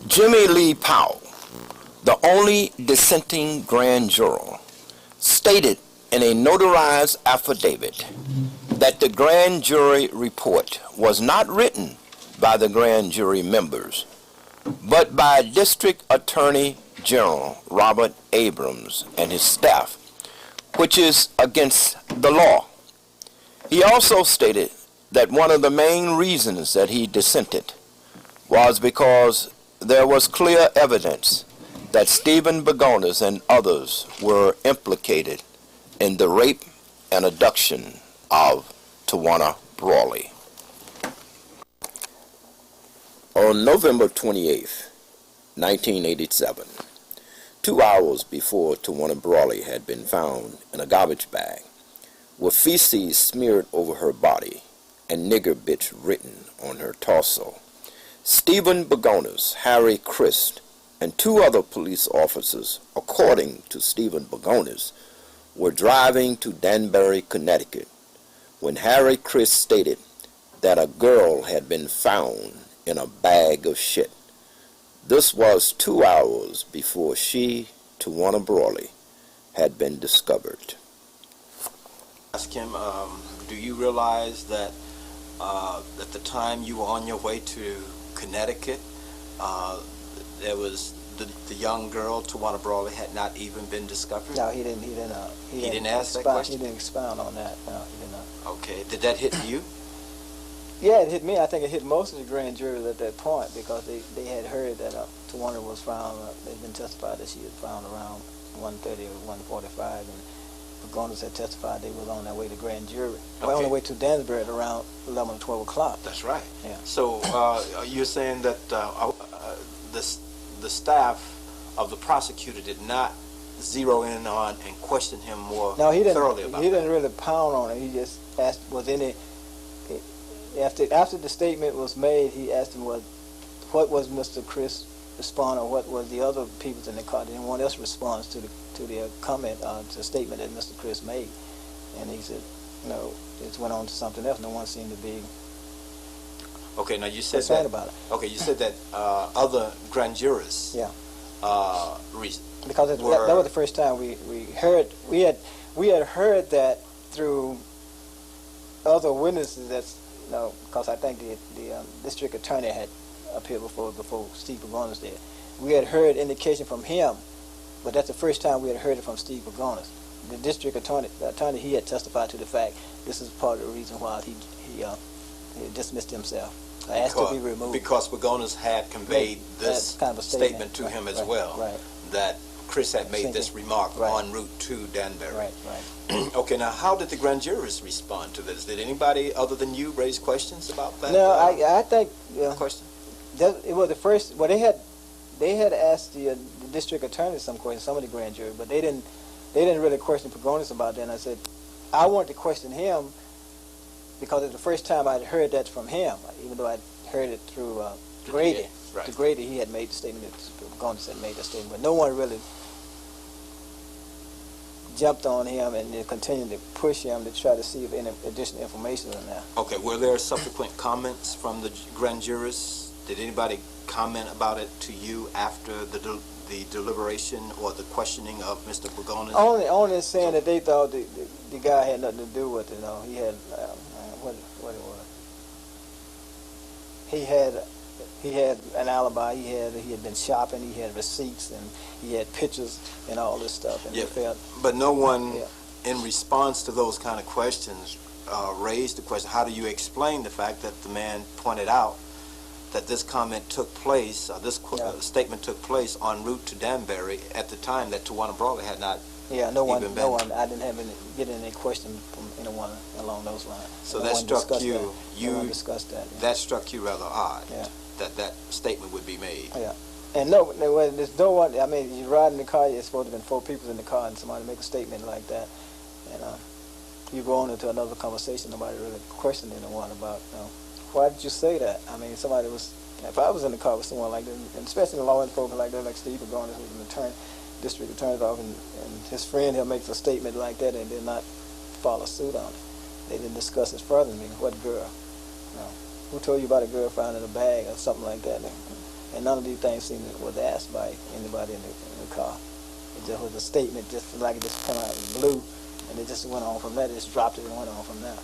Jimmy Lee Powell, the only dissenting grand juror, stated in a notarized affidavit that the grand jury report was not written by the grand jury members, but by District Attorney General Robert Abrams and his staff, which is against the law. He also stated that one of the main reasons that he dissented was because there was clear evidence that Stephen Begonis and others were implicated in the rape and abduction of Tawana Brawley. On November 28, 1987, 2 hours before Tawana Brawley had been found in a garbage bag with feces smeared over her body and nigger bitch written on her torso, Stephen Begonis, Harry Christ, and 2 other police officers, according to Stephen Begonis, were driving to Danbury, Connecticut, when Harry Christ stated that a girl had been found in a bag of shit. This was 2 hours before she, Tawana Brawley, had been discovered. Ask him, do you realize that at the time you were on your way to Connecticut, there was the young girl, Tawana Brawley, had not even been discovered? No, he didn't Ask that question? He didn't expound on that. No, he did not. Okay. Did that hit you? Yeah, it hit me. I think it hit most of the grand jurors at that point because they had heard that Tawana was found. They'd been testified that she was found around 1:30 or 1:45, and Begonis had testified they was on their way to grand jury. Okay. Well, on their way to Danbury at around 11 or 12 o'clock. That's right. Yeah. So you're saying that the staff of the prosecutor did not zero in on and question him more thoroughly about he didn't really pound on it. He just asked, was any, after the statement was made, he asked him what was Mr. Chris respond, or what was the other people in the car. Did anyone else respond to the comment, to the statement that Mr. Chris made? And he said, no, it went on to something else. No one seemed to be Okay, now you said concerned that. about it. Okay, you said that other grand jurors. Yeah. that Because that was the first time we had heard that through other witnesses. That's because I think the district attorney had appeared before Steve Begonis did. We had heard indication from him, but that's the first time we had heard it from Steve Begonis. The district attorney, he had testified to the fact this is part of the reason why he dismissed himself. Asked to be removed. Because Begonis had conveyed this kind of a statement to him as well, that Chris had made this remark en route to Danbury. Right. Okay, now how did the grand jurors respond to this? Did anybody other than you raise questions about that? No, I think question. It was the first. Well, they had asked the district attorney some questions, some of the grand jury, but they didn't really question Begonis about that. And I said, I wanted to question him because it's the first time I'd heard that from him, even though I'd heard it through Grady. Right. To Grady, he had made the statement that Begonis had made the statement, but no one really jumped on him and continued to push him to try to see if any additional information was in there. Okay, were there subsequent comments from the grand jurors? Did anybody comment about it to you after the deliberation or the questioning of Mr. Begonis? Only saying that they thought the guy had nothing to do with it. He had what it was. He had an alibi. He had been shopping. He had receipts and he had pictures and all this stuff. And but no one, in response to those kind of questions, raised the question: how do you explain the fact that the man pointed out that this comment took place, statement took place en route to Danbury at the time that Tawana Brawley had not? Yeah, no one. I didn't get any question from anyone along those lines. So that struck you. No one discussed that. That struck you rather odd. Yeah. That statement would be made. Yeah. And there's no one. I mean, you ride in the car. There's supposed to have been 4 people in the car, and somebody make a statement like that, and you go on into another conversation. Nobody really questioned anyone about, why did you say that? I mean, somebody was. If I was in the car with someone like that, and especially law enforcement like that, like Steve Begonis, who's an attorney, district attorney's office, and his friend, he'll make a statement like that and did not follow suit on it. They didn't discuss it further. I mean, what girl? Who told you about a girl found in a bag or something like that? and none of these things was asked by anybody in the car. It just was a statement, just like it just came out of the blue, and it just went on from there. It just dropped it and went on from there.